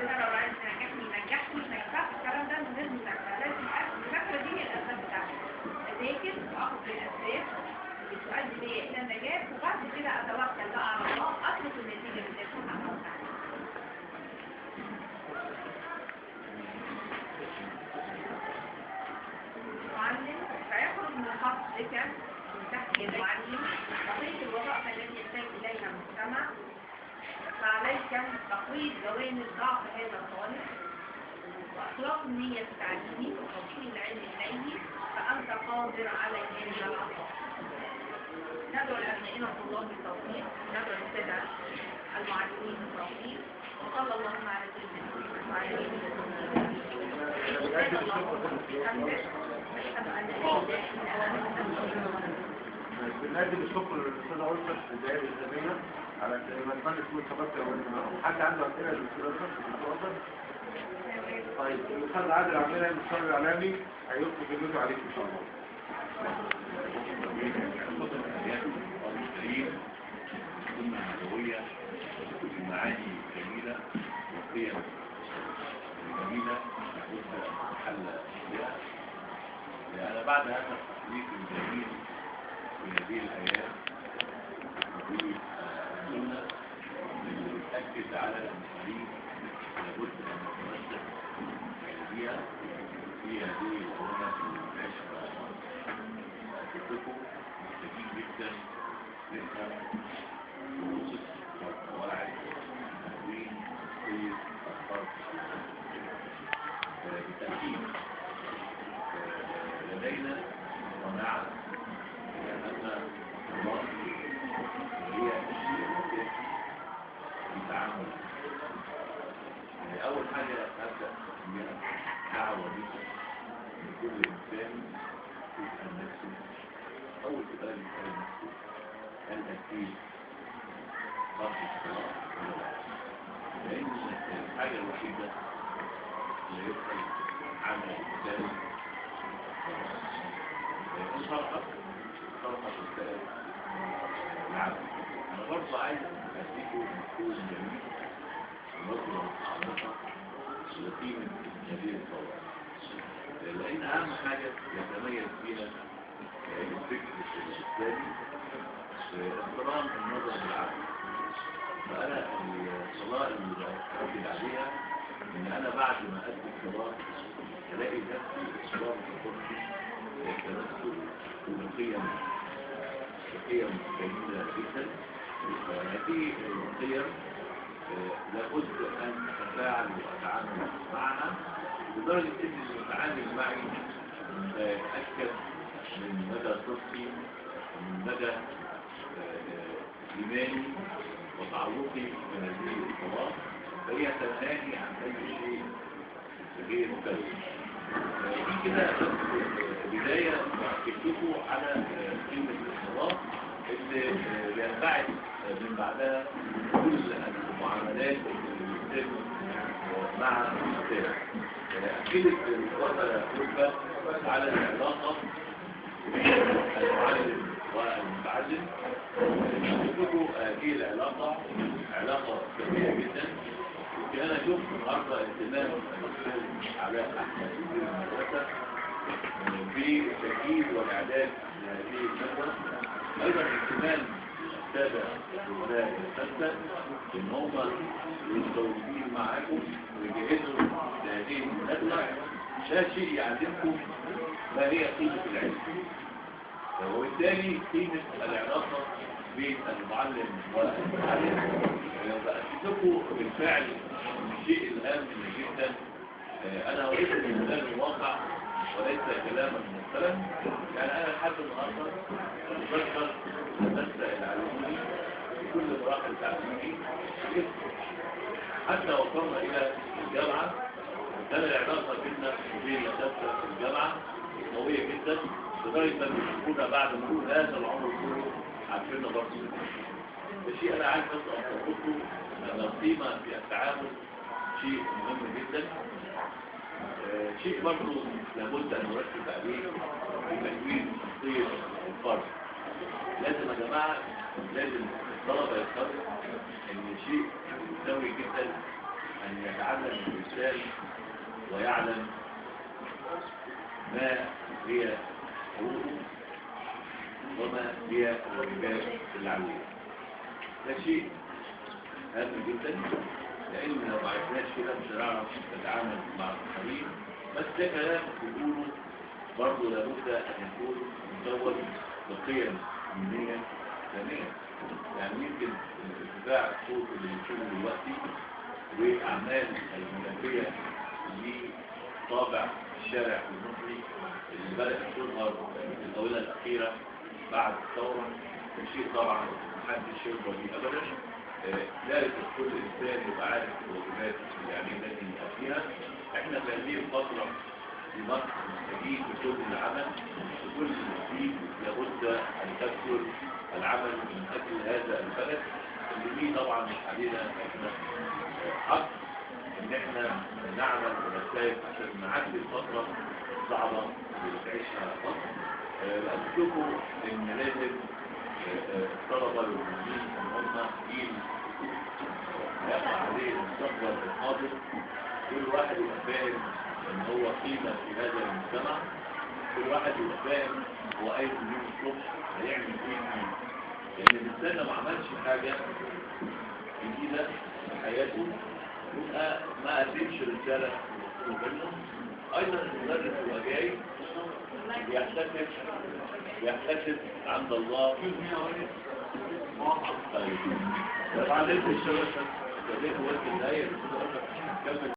كده لو عايز تنجحني نجحني ما ينفعش الكلام ده من غير مذاكره، لازم المذاكره دي هي الاسباب بتاعتي، اذاكر واخد بالاسباب اللي تؤدي بيا الى النجاح، وبعد كده اتوكل بقى على الله اترك النتيجه اللي تكون اتوقع. المعلم سيخرج من خطك من تحت يد المعلم بقيه الوظائف التي يحتاج اليها المجتمع، فعليك تقويض جوانب ضعف هذا الطالب واخلاق النيه التعليمي وتوصيل العلم اليه، فانت قادر على هذا العطاء. ندعو لابنائنا الطلاب بالتوفيق، ندعو للساده المعلمين بالتوفيق، وصلى الله على سيدنا محمد وعلى اله وصحبه. بنقدم الشكر للاستاذه ألفت في الدائره الاسلاميه على مجموعه اسمه التبادل. حد عنده اسئله للاستاذه ألفت؟ طيب الاستاذ عادل عبد المستشار الاعلامي هيلقي كلمته عليك ان شاء الله. سنة نبوية بمعاني جميلة وقيم جميلة لابد محل بها. أنا بعد هذا التحديث الجميل في هذه الآيات نقول السنة اللي بتأكد على المسلمين لابد أن نتمسك بها في هذه الأمة العشرة. أتفقوا محتاجين جدا نفهم ونوصف وقواعد تدوين تطوير أفكار بالتأكيد لدينا قناعة بأن الله هي الشيء في تعامل. أول حاجة أبدأ بها دعوة بها لكل إنسان يسأل نفسه. أول سؤال يسأل نفسه هل أكيد فرق الصلاة ولا لا؟ لأن الحاجة الوحيدة اللي يسأل عنها الإنسان فرقة السائل العالم. أنا برضه عايز أديكم مفهوم جميل ونظرة عميقة لقيمة هذه الصلاة، لأن أهم حاجة يتميز فيها الفكر الإسلامي احترام النظر بالعقل. فأنا الصلاة اللي بأكد عليها إن أنا بعد ما أدي الصلاة ألاقي نفسي إصرار في التمثل بقيم جميلة جدا. هذه القيم لابد أن أتفاعل وأتعامل معها لدرجة أن المتعامل معي يتأكد من مدى صدقي ومن مدى إيماني وتعلقي بهذه الصلاة، فهي تنهاني عن أي شيء غير مكلف. في كده بداية أكدتكم على قيمة الصلاة اللي بينبعث من بعدها كل المعاملات اللي بتتم مع الإنسان. أكدت الوقت رتبة على العلاقة بين المعلم والمتعلم. أكدتكم هذه العلاقة علاقة كبيرة جدا. أنا شفت النهارده اهتمام الدكتور علاء أحمد مدير المدرسة بالتأكيد والإعداد لهذه الندوة. أيضا اهتمام السادة الزملاء الأساتذة إن هم متواجدين معاكم ويجهزوا لهذه الندوة. ده شيء يعلمكم ما هي قيمة العلم، وبالتالي قيمة العلاقة بين المعلم والمتعلم. بأكد لكم بالفعل الشيء الهام جدا. أنا أريد من خلال الواقع وليس كلاما مختلفا. يعني أنا لحد النهارده أتذكر الأساتذة العلميين في كل مراحل تعليمي حتى وصلنا إلى الجامعة. كان العلاقة بيننا وبين الأساتذة في الجامعة قوية جدا لدرجة أن يشوفونا بعد مرور هذا العمر كله عارفيننا برضه. الشيء أنا عايز بس أطلقه أن القيمة في التعامل شيء مهم جدا. شيء برضه لابد أن نركز عليه في تكوين شخصية الفرد. لازم يا جماعة لازم الطلبة يفهموا إن شيء مساوي جدا أن يتعلم الإنسان ويعلم ما هي حقوقه وما هي الواجبات اللي عليه. ده شيء هام جدا، لأن لو ما عرفناش كده مش هنعرف نتعامل مع الآخرين. بس ده كلام بيقوله برضه لابد أن يكون مزود بقيم دينية ثانية. يعني يمكن ارتفاع الصوت اللي بنشوفه دلوقتي وأعمال المنافية لطابع الشارع المصري اللي بدأت تظهر في الآونة الأخيرة بعد الثورة، شيء طبعا محدش يرضى بيه أبدا. لازم كل إنسان يبقى عارف الواجبات يعني التي فيها. إحنا في هذه الفترة في مصر محتاجين بكل العمل، بكل الترتيب لابد أن تكثر العمل من أجل هذا البلد اللي فيه طبعا علينا إحنا حق إن إحنا نعمل ونجتهد عشان نعدي الفترة الصعبة اللي بتعيشها مصر. أشوفوا إن لازم الطلبة والمسلمين إن هم جيل هيبقى عليه المستقبل الحاضر. كل واحد يبقى فاهم إن هو قيمة في هذا المجتمع، كل واحد يبقى فاهم هو أي يوم الصبح هيعمل إيه. لأن الإنسان لو ما عملش حاجة جديدة في حياته يبقى ما قدمش رسالة منه. أيضا المدرس هو جاي يحتسب عند الله. طيب، بعد الشبكة، ده هو الداير.